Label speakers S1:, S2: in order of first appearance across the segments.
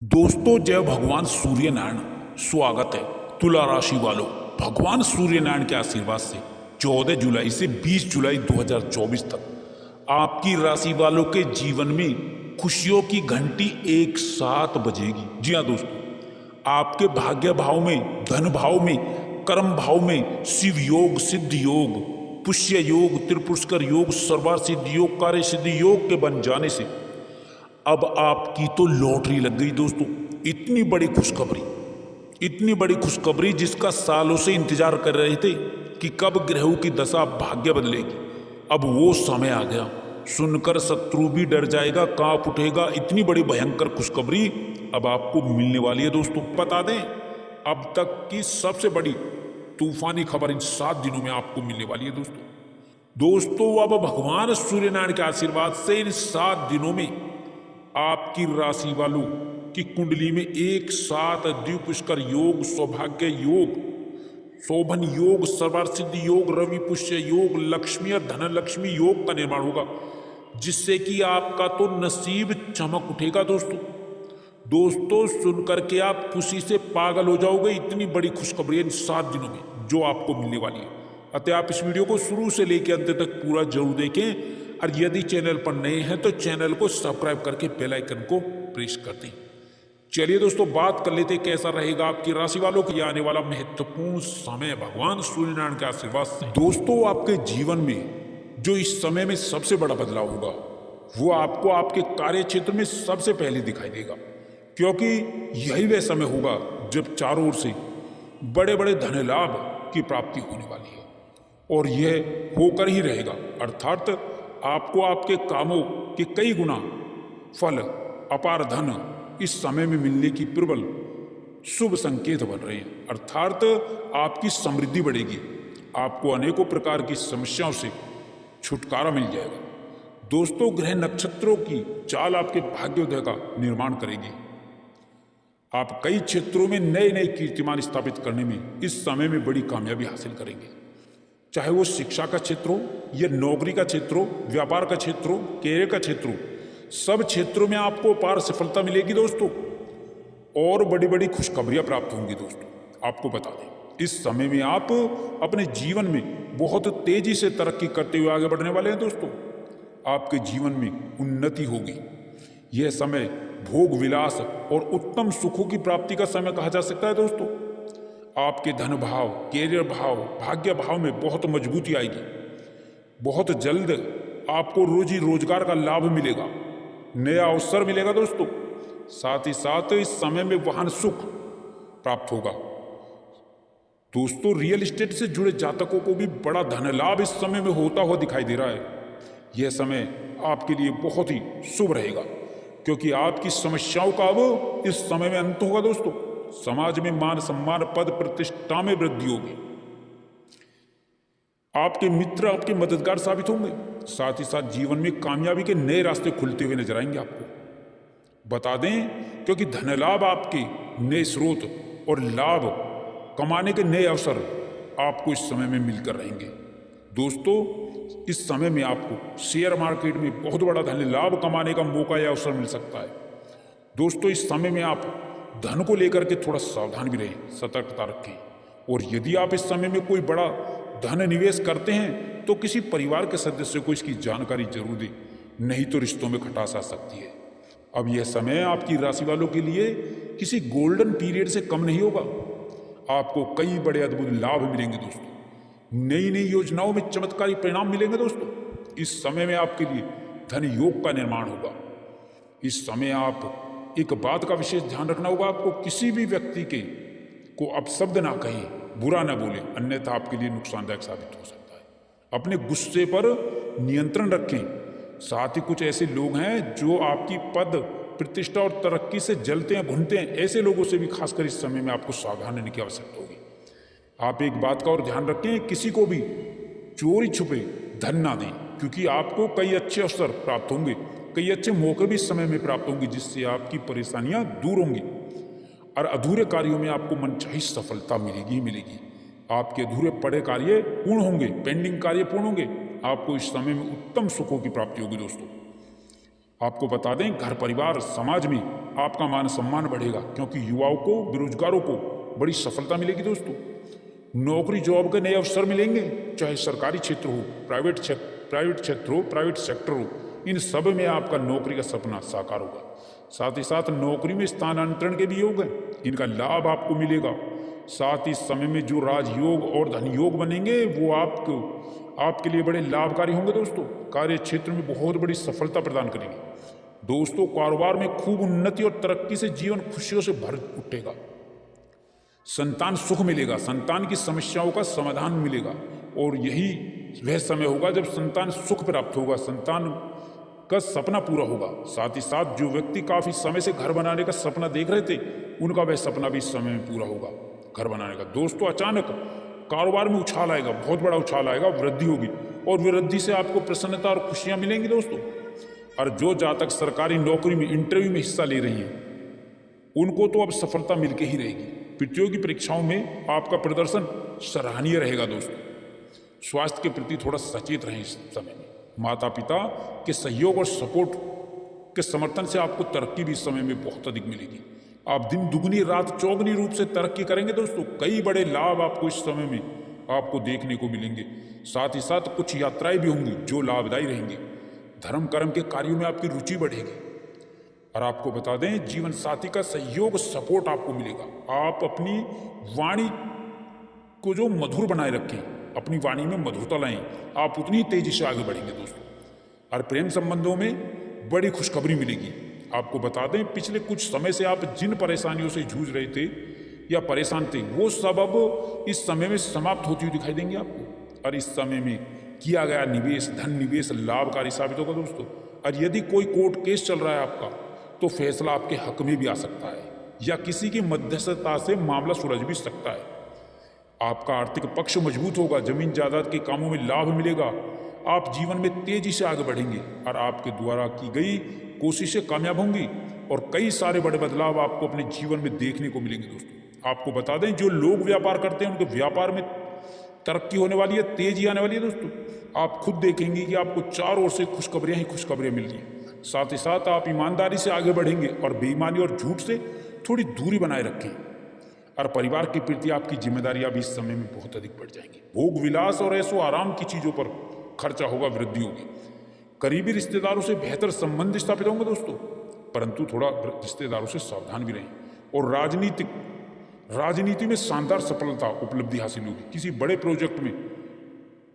S1: दोस्तों, जय भगवान सूर्य नारायण। स्वागत है तुला राशि वालों। भगवान सूर्य नारायण के आशीर्वाद से 14 जुलाई से 20 जुलाई 2024 तक आपकी राशि वालों के जीवन में खुशियों की घंटी एक साथ बजेगी। जी हाँ दोस्तों, आपके भाग्य भाव में, धन भाव में, कर्म भाव में शिव योग, सिद्ध योग, पुष्य योग, त्रिपुष्कर योग, सर्वार्थ सिद्धि योग, कार्य सिद्धि योग के बन जाने से अब आपकी तो लॉटरी लग गई दोस्तों। इतनी बड़ी खुशखबरी, इतनी बड़ी खुशखबरी जिसका सालों से इंतजार कर रहे थे कि कब ग्रहों की दशा भाग्य बदलेगी। अब वो समय आ गया। सुनकर शत्रु भी डर जाएगा, कांप उठेगा। इतनी बड़ी भयंकर खुशखबरी अब आपको मिलने वाली है दोस्तों। बता दें, अब तक की सबसे बड़ी तूफानी खबर इन 7 दिनों में आपको मिलने वाली है दोस्तों। अब भगवान सूर्य नारायण के आशीर्वाद से इन 7 दिनों में आपकी राशि वालों की कुंडली में एक साथ द्विपुष्कर योग, सौभाग्य योग, शोभन योग, सर्वार्थ सिद्धि योग, रवि पुष्य योग, लक्ष्मी और धन लक्ष्मी योग का निर्माण होगा, जिससे कि आपका तो नसीब चमक उठेगा दोस्तों। सुनकर के आप खुशी से पागल हो जाओगे। इतनी बड़ी खुशखबरी इन 7 दिनों में जो आपको मिलने वाली है। अतः आप इस वीडियो को शुरू से लेकर अंत तक पूरा जरूर देखें, और यदि चैनल पर नए हैं तो चैनल को सब्सक्राइब करके बेल आइकन को प्रेस कर दें। चलिए दोस्तों, बात कर लेते कैसा रहेगा आपकी राशि वालों के आने वाला महत्वपूर्ण समय भगवान सूर्य नारायण के आशीर्वाद से। दोस्तों, आपके जीवन में जो इस समय में सबसे बड़ा बदलाव होगा वो आपको आपके कार्य क्षेत्र में सबसे पहले दिखाई देगा, क्योंकि यही वह समय होगा जब चारों ओर से बड़े बड़े धन लाभ की प्राप्ति होने वाली है, और यह होकर ही रहेगा। अर्थात आपको आपके कामों के कई गुना फल, अपार धन इस समय में मिलने की प्रबल शुभ संकेत बन रहे हैं। अर्थात आपकी समृद्धि बढ़ेगी, आपको अनेकों प्रकार की समस्याओं से छुटकारा मिल जाएगा दोस्तों। ग्रह नक्षत्रों की चाल आपके भाग्योदय का निर्माण करेगी। आप कई क्षेत्रों में नए नए कीर्तिमान स्थापित करने में इस समय में बड़ी कामयाबी हासिल करेंगे, चाहे वो शिक्षा का क्षेत्र हो या नौकरी का क्षेत्र हो, व्यापार का क्षेत्र हो, कैरियर का क्षेत्र हो। सब क्षेत्रों में आपको अपार सफलता मिलेगी दोस्तों, और बड़ी बड़ी खुशखबरियां प्राप्त होंगी दोस्तों। आपको बता दें, इस समय में आप अपने जीवन में बहुत तेजी से तरक्की करते हुए आगे बढ़ने वाले हैं दोस्तों। आपके जीवन में उन्नति होगी। यह समय भोग विलास और उत्तम सुखों की प्राप्ति का समय कहा जा सकता है दोस्तों। आपके धन भाव, कैरियर भाव, भाग्य भाव में बहुत मजबूती आएगी। बहुत जल्द आपको रोजी रोजगार का लाभ मिलेगा, नया अवसर मिलेगा दोस्तों। साथ ही साथ इस समय में वाहन सुख प्राप्त होगा दोस्तों। रियल एस्टेट से जुड़े जातकों को भी बड़ा धन लाभ इस समय में होता हुआ दिखाई दे रहा है। यह समय आपके लिए बहुत ही शुभ रहेगा, क्योंकि आपकी समस्याओं का अब इस समय में अंत होगा दोस्तों। समाज में मान सम्मान, पद प्रतिष्ठा में वृद्धि होगी। आपके मित्र आपके मददगार साबित होंगे। साथ ही साथ जीवन में कामयाबी के नए रास्ते खुलते हुए नजर आएंगे आपको। बता दें, क्योंकि धन लाभ, आपके नए स्रोत और लाभ कमाने के नए अवसर आपको इस समय में मिलकर रहेंगे दोस्तों। इस समय में आपको शेयर मार्केट में बहुत बड़ा धन लाभ कमाने का मौका या अवसर मिल सकता है दोस्तों। इस समय में आप धन को लेकर के थोड़ा सावधान भी रहें, सतर्कता रखें। और यदि आप इस समय में कोई बड़ा धन निवेश करते हैं तो किसी परिवार के सदस्य को इसकी जानकारी जरूर दें, नहीं तो रिश्तों में खटास आ सकती है। अब यह समय आपकी राशि वालों के लिए किसी गोल्डन पीरियड से कम नहीं होगा। आपको कई बड़े अद्भुत लाभ मिलेंगे दोस्तों। नई नई योजनाओं में चमत्कारी परिणाम मिलेंगे दोस्तों। इस समय में आपके लिए धन योग का निर्माण होगा। इस समय आप एक बात का विशेष ध्यान रखना होगा, आपको किसी भी व्यक्ति को अपशब्द ना कहें, बुरा ना बोले, अन्यथा आपके लिए नुकसानदायक साबित हो सकता है। अपने गुस्से पर नियंत्रण रखें। साथ ही कुछ ऐसे लोग हैं जो आपकी पद प्रतिष्ठा और तरक्की से जलते हैं, घुनते हैं। ऐसे लोगों से भी खासकर इस समय में आपको सावधान रहने की आवश्यकता होगी। आप एक बात का और ध्यान रखें, किसी को भी चोरी छुपे धन ना दें, क्योंकि आपको कई अच्छे अवसर प्राप्त होंगे, कई अच्छे मौके भी इस समय में प्राप्त होंगे, जिससे आपकी परेशानियां दूर होंगी और अधूरे कार्यों में आपको मनचाही सफलता मिलेगी ही मिलेगी। आपके अधूरे पड़े कार्य पूर्ण होंगे, पेंडिंग कार्य पूर्ण होंगे। आपको इस समय में उत्तम सुखों की प्राप्ति होगी दोस्तों। आपको बता दें, घर परिवार समाज में आपका मान सम्मान बढ़ेगा, क्योंकि युवाओं को, बेरोजगारों को बड़ी सफलता मिलेगी दोस्तों। नौकरी जॉब के नए अवसर मिलेंगे, चाहे सरकारी क्षेत्र हो, प्राइवेट क्षेत्र हो, प्राइवेट सेक्टर हो, इन सब में आपका नौकरी का सपना साकार होगा। साथ ही साथ नौकरी में स्थानांतरण के भी योग हैं, इनका लाभ आपको मिलेगा। साथ ही समय में जो राजयोग और धन योग बनेंगे वो आपके लिए बड़े लाभकारी होंगे दोस्तों। कार्य क्षेत्र में बहुत बड़ी सफलता प्रदान करेंगे दोस्तों। कारोबार में खूब उन्नति और तरक्की से जीवन खुशियों से भर उठेगा। संतान सुख मिलेगा, संतान की समस्याओं का समाधान मिलेगा, और यही वह समय होगा जब संतान सुख प्राप्त होगा, संतान का सपना पूरा होगा। साथ ही साथ जो व्यक्ति काफी समय से घर बनाने का सपना देख रहे थे, उनका वह सपना भी इस समय में पूरा होगा, घर बनाने का। दोस्तों, अचानक कारोबार में उछाल आएगा, बहुत बड़ा उछाल आएगा, वृद्धि होगी, और वृद्धि से आपको प्रसन्नता और खुशियां मिलेंगी दोस्तों। और जो जातक सरकारी नौकरी में इंटरव्यू में हिस्सा ले रही हैं, उनको तो अब सफलता मिलके ही रहेगी। प्रतियोगी परीक्षाओं में आपका प्रदर्शन सराहनीय रहेगा दोस्तों। स्वास्थ्य के प्रति थोड़ा सचेत रहें इस समय में। माता पिता के सहयोग और सपोर्ट के समर्थन से आपको तरक्की भी इस समय में बहुत अधिक मिलेगी। आप दिन दुगनी रात चौगुनी रूप से तरक्की करेंगे दोस्तों। कई बड़े लाभ आपको इस समय में आपको देखने को मिलेंगे। साथ ही साथ कुछ यात्राएं भी होंगी जो लाभदायी रहेंगी। धर्म कर्म के कार्यों में आपकी रुचि बढ़ेगी। और आपको बता दें, जीवन साथी का सहयोग सपोर्ट आपको मिलेगा। आप अपनी वाणी को जो मधुर बनाए रखें, अपनी वाणी में मधुरता लाएं, आप उतनी तेजी से आगे बढ़ेंगे दोस्तों। और प्रेम संबंधों में बड़ी खुशखबरी मिलेगी। आपको बता दें, पिछले कुछ समय से आप जिन परेशानियों से जूझ रहे थे या परेशान थे, वो सब अब इस समय में समाप्त होती हुई दिखाई देंगे आपको। और इस समय में किया गया निवेश, धन निवेश लाभकारी साबित होगा दोस्तों। और यदि कोई कोर्ट केस चल रहा है आपका, तो फैसला आपके हक में भी आ सकता है, या किसी की मध्यस्थता से मामला सुलझ भी सकता है। आपका आर्थिक पक्ष मजबूत होगा, जमीन जायदाद के कामों में लाभ मिलेगा। आप जीवन में तेजी से आगे बढ़ेंगे, और आपके द्वारा की गई कोशिशें कामयाब होंगी, और कई सारे बड़े बदलाव आपको अपने जीवन में देखने को मिलेंगे दोस्तों। आपको बता दें, जो लोग व्यापार करते हैं, उनके व्यापार में तरक्की होने वाली है, तेजी आने वाली है दोस्तों। आप खुद देखेंगे कि आपको चारों ओर से खुशखबरियां ही खुशखबरियां मिल रही हैं। साथ ही साथ आप ईमानदारी से आगे बढ़ेंगे, और बेईमानी और झूठ से थोड़ी दूरी बनाए रखें। और परिवार के प्रति आपकी जिम्मेदारियां भी इस समय में बहुत अधिक बढ़ जाएंगी। भोग विलास और ऐसो आराम की चीजों पर खर्चा होगा, वृद्धि होगी। करीबी रिश्तेदारों से बेहतर संबंध स्थापित होंगे दोस्तों, परंतु थोड़ा रिश्तेदारों से सावधान भी रहें। और राजनीति में शानदार सफलता उपलब्धि हासिल होगी। किसी बड़े प्रोजेक्ट में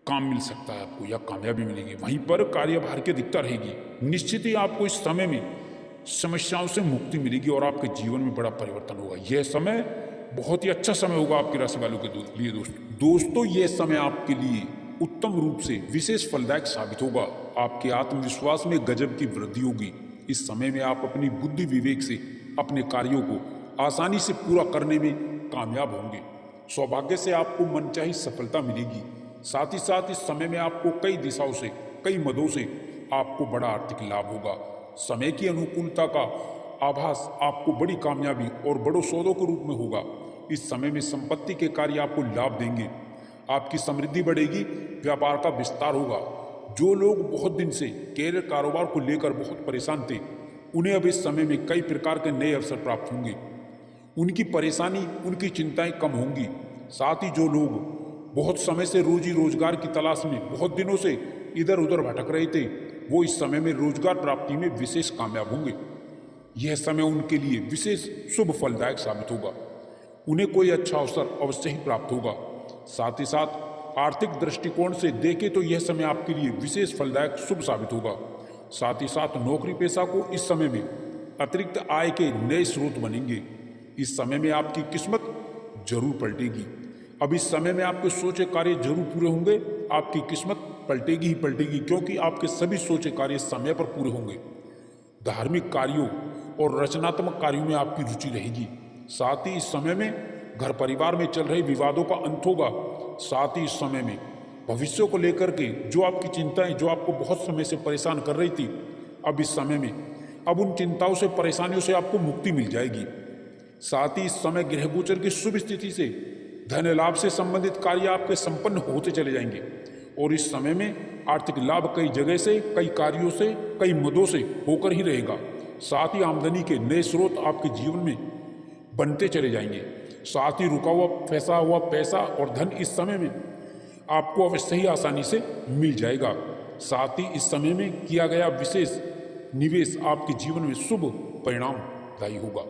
S1: काम मिल सकता है आपको, या कामयाबी मिलेगी। वहीं पर कार्यभार की अधिकता रहेगी। निश्चित ही आपको इस समय में समस्याओं से मुक्ति मिलेगी, और आपके जीवन में बड़ा परिवर्तन होगा। यह समय बहुत ही अच्छा समय होगा आपकी राशि वालों के लिए दोस्तों। यह समय आपके लिए उत्तम रूप से विशेष फलदायक साबित होगा। आपके आत्मविश्वास में गजब की वृद्धि होगी। इस समय में आप अपनी बुद्धि विवेक से अपने कार्यों को आसानी से पूरा करने में कामयाब होंगे। सौभाग्य से आपको मनचाही सफलता मिलेगी। साथ ही साथ इस समय में आपको कई दिशाओं से, कई मदों से आपको बड़ा आर्थिक लाभ होगा। समय की अनुकूलता का आभास आपको बड़ी कामयाबी और बड़ों सौदों के रूप में होगा। इस समय में संपत्ति के कार्य आपको लाभ देंगे। आपकी समृद्धि बढ़ेगी, व्यापार का विस्तार होगा। जो लोग बहुत दिन से कैरियर कारोबार को लेकर बहुत परेशान थे, उन्हें अब इस समय में कई प्रकार के नए अवसर प्राप्त होंगे। उनकी परेशानी, उनकी चिंताएं कम होंगी। साथ ही जो लोग बहुत समय से रोजी रोजगार की तलाश में बहुत दिनों से इधर उधर भटक रहे थे, वो इस समय में रोजगार प्राप्ति में विशेष कामयाब होंगे। यह समय उनके लिए विशेष शुभ फलदायक साबित होगा। उन्हें कोई अच्छा अवसर अवश्य ही प्राप्त होगा। साथ ही साथ आर्थिक दृष्टिकोण से देखें तो यह समय आपके लिए विशेष फलदायक शुभ साबित होगा। साथ ही साथ नौकरी पेशा को इस समय में अतिरिक्त आय के नए स्रोत बनेंगे। इस समय में आपकी किस्मत जरूर पलटेगी। अब इस समय में आपके सोचे कार्य जरूर पूरे होंगे। आपकी किस्मत पलटेगी ही पलटेगी, क्योंकि आपके सभी सोचे कार्य समय पर पूरे होंगे। धार्मिक कार्यों और रचनात्मक कार्यों में आपकी रुचि रहेगी। साथ ही इस समय में घर परिवार में चल रहे विवादों का अंत होगा। साथ ही इस समय में भविष्य को लेकर के जो आपकी चिंताएं, जो आपको बहुत समय से परेशान कर रही थी, अब इस समय में अब उन चिंताओं से, परेशानियों से आपको मुक्ति मिल जाएगी। साथ ही इस समय ग्रह गोचर की शुभ स्थिति से धन लाभ से संबंधित कार्य आपके संपन्न होते चले जाएंगे। और इस समय में आर्थिक लाभ कई जगह से, कई कार्यों से, कई मदों से होकर ही रहेगा। साथ ही आमदनी के नए स्रोत आपके जीवन में बनते चले जाएंगे। साथ ही रुका हुआ फंसा हुआ पैसा और धन इस समय में आपको अवश्य ही आसानी से मिल जाएगा। साथ ही इस समय में किया गया विशेष निवेश आपके जीवन में शुभ परिणामदायी होगा।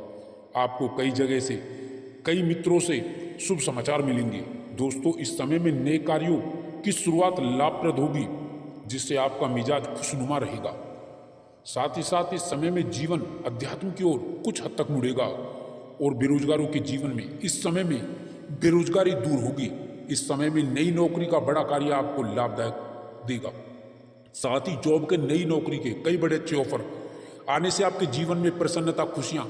S1: आपको कई जगह से, कई मित्रों से शुभ समाचार मिलेंगे। दोस्तों, इस समय में नए कार्यों की शुरुआत लाभप्रद होगी, जिससे आपका मिजाज खुशनुमा रहेगा। साथ ही साथ इस समय में जीवन अध्यात्म की ओर कुछ हद तक मुड़ेगा और बेरोजगारों के जीवन में इस समय में बेरोजगारी दूर होगी। इस समय में नई नौकरी का बड़ा कार्य आपको लाभदायक देगा। साथ ही जॉब के नई नौकरी के कई बड़े अच्छे ऑफर आने से आपके जीवन में प्रसन्नता, खुशियां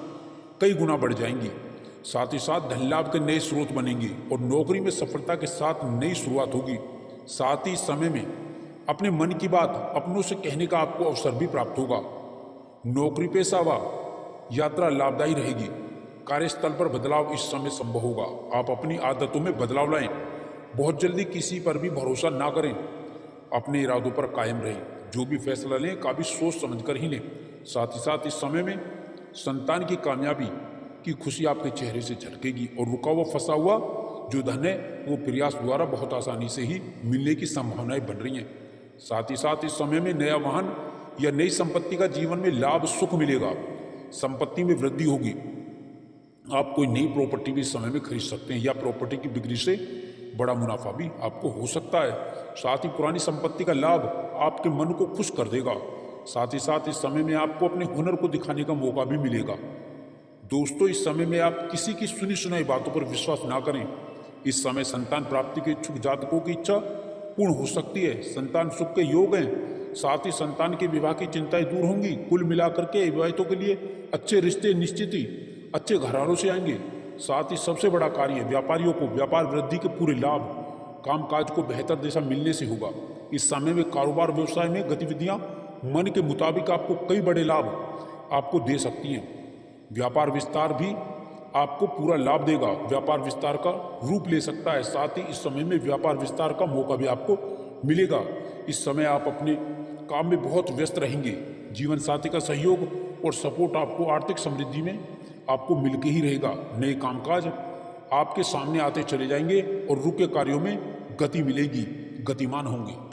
S1: कई गुना बढ़ जाएंगी। साथ ही साथ धन लाभ के नए स्रोत बनेंगे और नौकरी में सफलता के साथ नई शुरुआत होगी। साथ ही समय में अपने मन की बात अपनों से कहने का आपको अवसर भी प्राप्त होगा। नौकरी पेशा व यात्रा लाभदायी रहेगी। कार्यस्थल पर बदलाव इस समय संभव होगा। आप अपनी आदतों में बदलाव लाएं। बहुत जल्दी किसी पर भी भरोसा ना करें। अपने इरादों पर कायम रहें। जो भी फैसला लें काफ़ी सोच समझ कर ही लें। साथ ही साथ इस समय में संतान की कामयाबी की खुशी आपके चेहरे से झलकेगी और रुका हुआ फंसा हुआ जो धन है वो प्रयास द्वारा बहुत आसानी से ही मिलने की संभावनाएं बन रही हैं। साथ ही साथ इस समय में नया वाहन या नई संपत्ति का जीवन में लाभ सुख मिलेगा। संपत्ति में वृद्धि होगी। आप कोई नई प्रॉपर्टी भी इस समय में खरीद सकते हैं या प्रॉपर्टी की बिक्री से बड़ा मुनाफा भी आपको हो सकता है। साथ ही पुरानी संपत्ति का लाभ आपके मन को खुश कर देगा। साथ ही साथ इस समय में आपको अपने हुनर को दिखाने का मौका भी मिलेगा। दोस्तों, इस समय में आप किसी की सुनी सुनाई बातों पर विश्वास ना करें। इस समय संतान प्राप्ति के इच्छुक जातकों की इच्छा पूर्ण हो सकती है। संतान सुख के योग हैं। साथ ही संतान के विवाह की चिंताएं दूर होंगी। कुल मिलाकर के विवाहितों के लिए अच्छे रिश्ते निश्चित ही अच्छे घरानों से आएंगे। साथ ही सबसे बड़ा कार्य व्यापारियों को व्यापार वृद्धि के पूरे लाभ कामकाज को बेहतर दिशा मिलने से होगा। इस समय में कारोबार व्यवसाय में गतिविधियां मन के मुताबिक आपको कई बड़े लाभ आपको दे सकती हैं। व्यापार विस्तार भी आपको पूरा लाभ देगा। व्यापार विस्तार का रूप ले सकता है। साथ ही इस समय में व्यापार विस्तार का मौका भी आपको मिलेगा। इस समय आप अपने काम में बहुत व्यस्त रहेंगे। जीवन साथी का सहयोग और सपोर्ट आपको आर्थिक समृद्धि में आपको मिलके ही रहेगा। नए कामकाज आपके सामने आते चले जाएंगे और रुके कार्यों में गति मिलेगी, गतिमान होंगे।